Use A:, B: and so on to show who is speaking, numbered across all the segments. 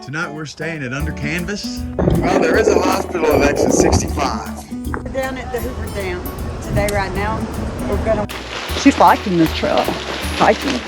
A: Tonight we're staying at Under Canvas.
B: Well, there is a hospital at exit 65.
C: We're down at the Hoover Dam today right now. We're gonna. She's liking this trail. Hiking.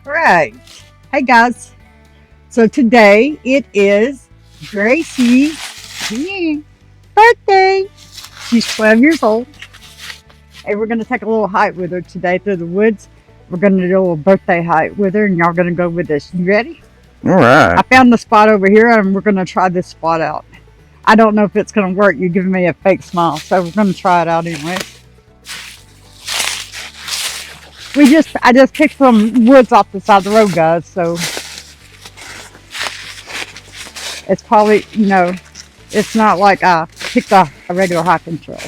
C: All right. Hey guys. So today it is Gracie's birthday. She's 12 years old. And we're going to take a little hike with her today through the woods. We're going to do a little birthday hike with her and y'all going to go with us. You ready?
B: All right.
C: I found the spot over here and we're going to try this spot out. I don't know if it's going to work. You're giving me a fake smile. So we're going to try it out anyway. I just picked some woods off the side of the road, guys, so it's probably, it's not like I picked a regular hiking trail.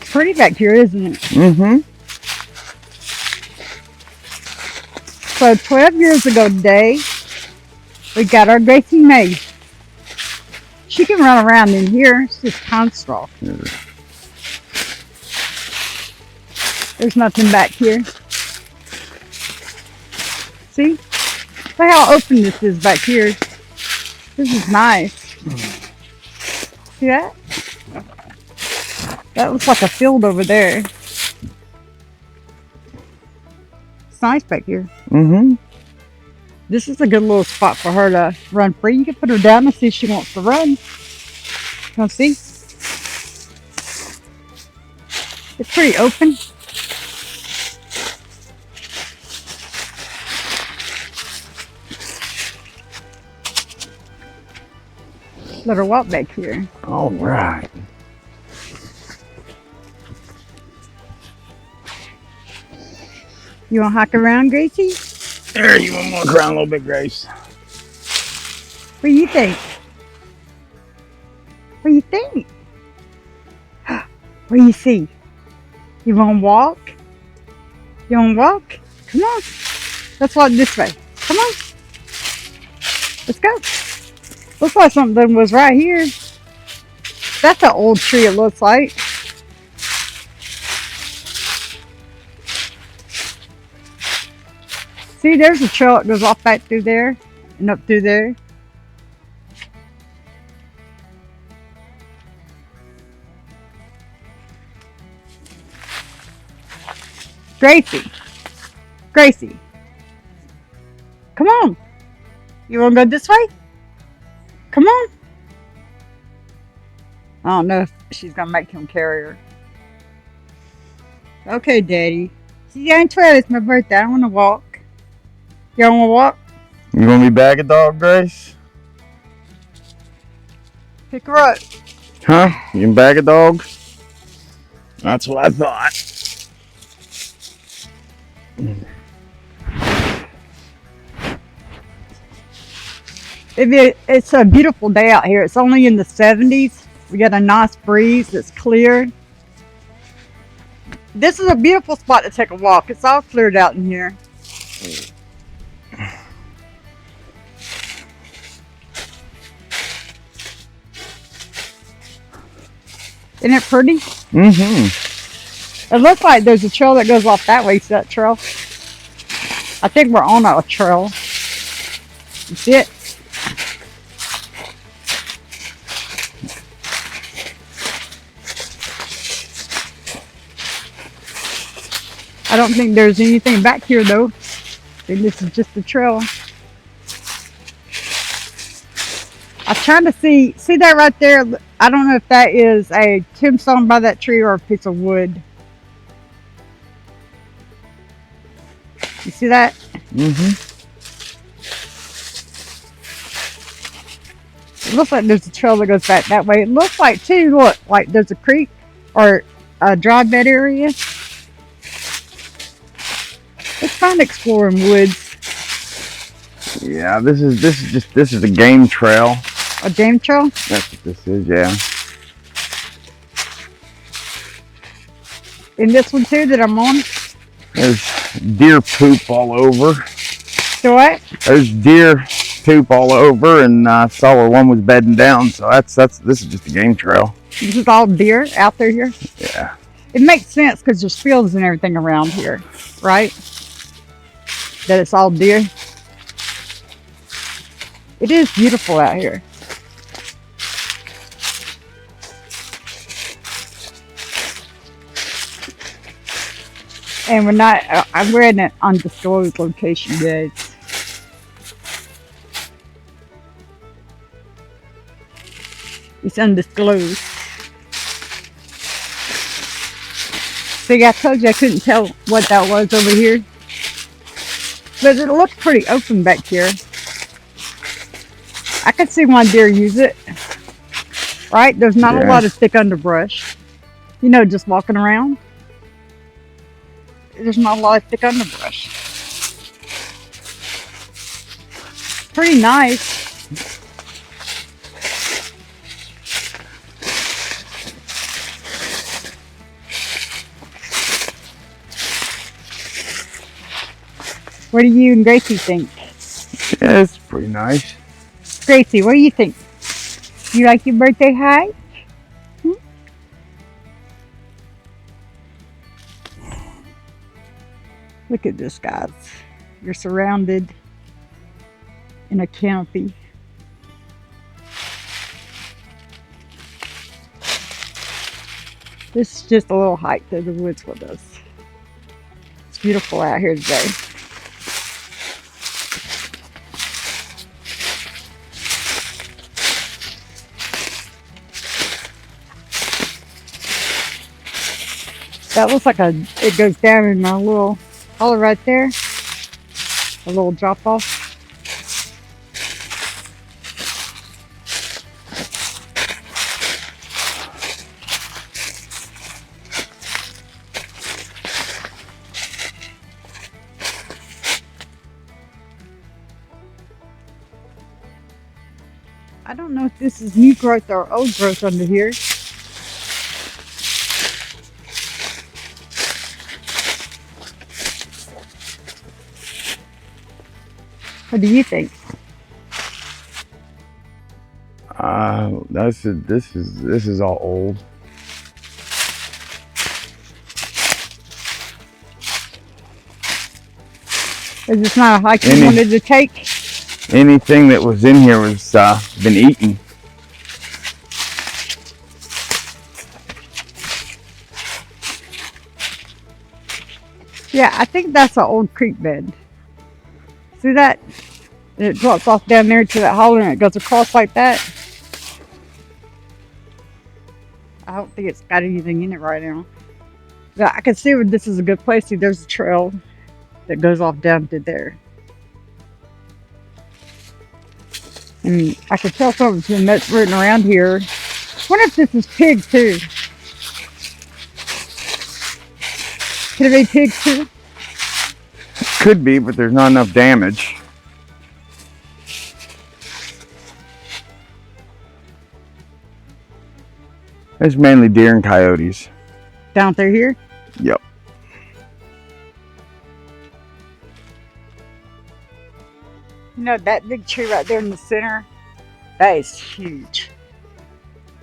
C: It's pretty back here, isn't it?
B: Mm-hmm.
C: So 12 years ago today, we got our Gracie maid. She can run around in here. It's just pine straw. There's nothing back here. See? Look how open this is back here. This is nice. See that? That looks like a field over there. It's nice back here.
B: Mm-hmm.
C: This is a good little spot for her to run free. You can put her down and see if she wants to run. Come see? It's pretty open. Let her walk back here.
B: All right.
C: You want to hike around, Gracie?
B: There, you want to walk around a little bit, Grace?
C: What do you think? What do you think? What do you see? You want to walk? You want to walk? Come on. Let's walk this way. Come on. Let's go. Looks like something was right here. That's an old tree, it looks like. See, there's a trail that goes off back through there and up through there. Gracie. Gracie. Come on. You want to go this way? Come on. I don't know if she's going to make him carry her. Okay, Daddy. See, I'm 12. It's my birthday. I want to walk. Y'all want to walk?
B: You want me bag a dog, Grace?
C: Pick her up.
B: Huh? You can bag a dog? That's what I thought.
C: It's a beautiful day out here. It's only in the 70s. We got a nice breeze. It's clear. This is a beautiful spot to take a walk. It's all cleared out in here. Isn't it pretty?
B: Mm-hmm.
C: It looks like there's a trail that goes off that way. See that trail? I think we're on a trail. You see it? I don't think there's anything back here though. I think this is just a trail. I'm trying to see that right there? I don't know if that is a tombstone by that tree or a piece of wood. You see that?
B: Mm-hmm.
C: It looks like there's a trail that goes back that way. It looks like too, look, like there's a creek or a dry bed area. It's fun exploring woods.
B: Yeah, this is a game trail.
C: A game trail?
B: That's what this is, yeah.
C: In this one too that I'm on?
B: There's deer poop all over.
C: So what?
B: There's deer poop all over, and I saw where one was bedding down. So this is just a game trail.
C: This is all deer out there here?
B: Yeah.
C: It makes sense because there's fields and everything around here, right? That it's all deer. It is beautiful out here. And we're in an undisclosed location, guys. It's undisclosed. See, I told you I couldn't tell what that was over here. But it looked pretty open back here. I could see one deer use it. Right? There's not a lot of thick underbrush. You know, just walking around. There's not a lot of thick underbrush. Pretty nice. What do you and Gracie think?
B: Yeah, it's pretty nice.
C: Gracie, what do you think? You like your birthday hike? Look at this, guys. You're surrounded in a canopy. This is just a little hike through the woods with us. It's beautiful out here today. That looks like it goes down in my little hollow right there. A little drop off. I don't know if this is new growth or old growth under here. What do you think?
B: This is all old.
C: Is this not a hike you wanted to take?
B: Anything that was in here was been eaten.
C: Yeah, I think that's an old creek bed. See that? And it drops off down there to that hollow and it goes across like that. I don't think it's got anything in it right now. But I can see where this is a good place. See, there's a trail that goes off down to there. And I can tell something's been rooting around here. I wonder if this is pig too. Could it be pig too?
B: Could be, but there's not enough damage. It's mainly deer and coyotes.
C: Down through here?
B: Yep.
C: You know, that big tree right there in the center? That is huge.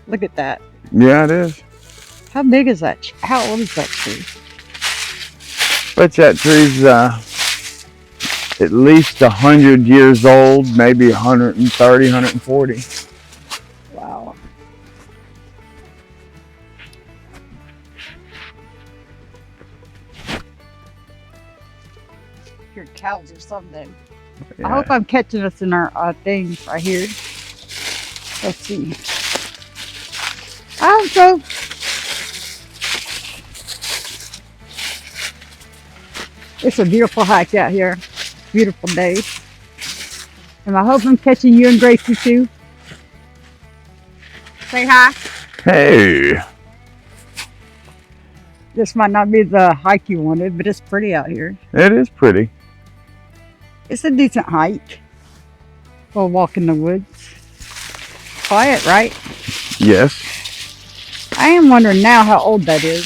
C: Look at that.
B: Yeah, it is.
C: How big is that? How old is that tree?
B: Bet that tree's at least 100 years old, maybe 130, 140.
C: Wow. Your cows or something.
B: Yeah.
C: I hope I'm catching us in our thing right here. Let's see. I hope so. It's a beautiful hike out here. Beautiful day. And I hope I'm catching you and Gracie too. Say hi.
B: Hey.
C: This might not be the hike you wanted, but it's pretty out here.
B: It is pretty.
C: It's a decent hike. We'll walk in the woods. quiet, right?
B: Yes.
C: I am wondering now how old that is.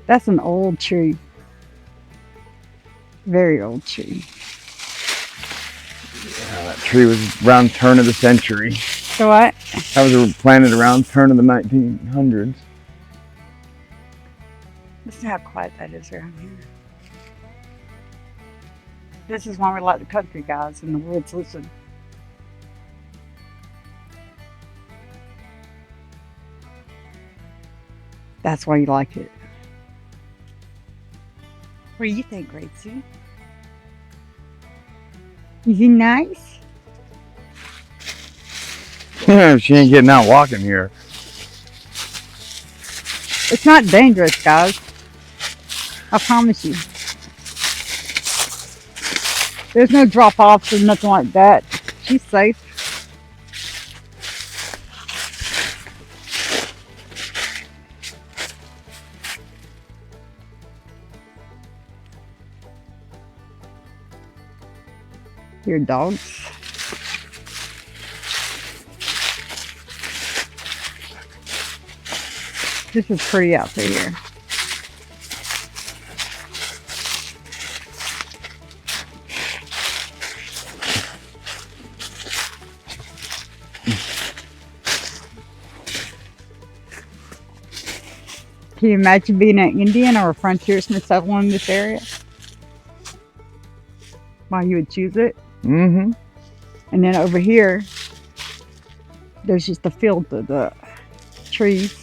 C: That's an old tree. Very old tree.
B: That tree was around turn of the century.
C: So what?
B: That was planted around turn of the 1900s.
C: Listen how quiet that is around here. This is why we like the country guys in the woods. Listen. That's why you like it. What do you think, Gracie? Is he nice?
B: She ain't getting out walking here.
C: It's not dangerous, guys. I promise you. There's no drop-offs or nothing like that. She's safe. Your dogs. This is pretty out there here. Can you imagine being an Indian or a frontiersman settling in this area? Why you would choose it?
B: Mm-hmm.
C: And then over here, there's just a field of the trees.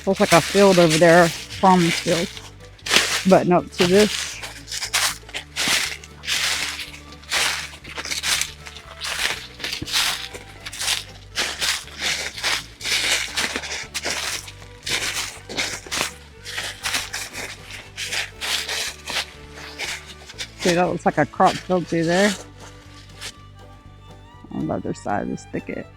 C: Looks like a field over there, farmer's field. But no, to this. See, that looks like a crop field through there. On the other side of this thicket.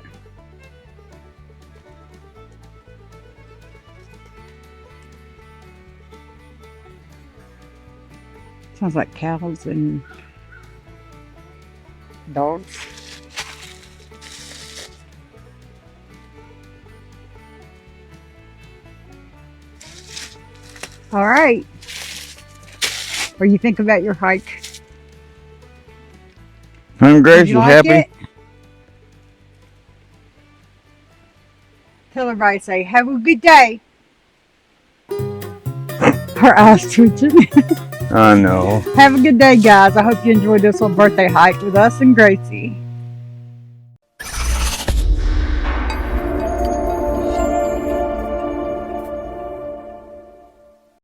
C: Sounds like cows and dogs. All right. What do you think about your hike?
B: I'm
C: Did
B: Gracie,
C: you like
B: happy?
C: it? Tell everybody, say, have a good day. Her eyes twitching.
B: I know.
C: Have a good day, guys. I hope you enjoyed this little birthday hike with us and Gracie.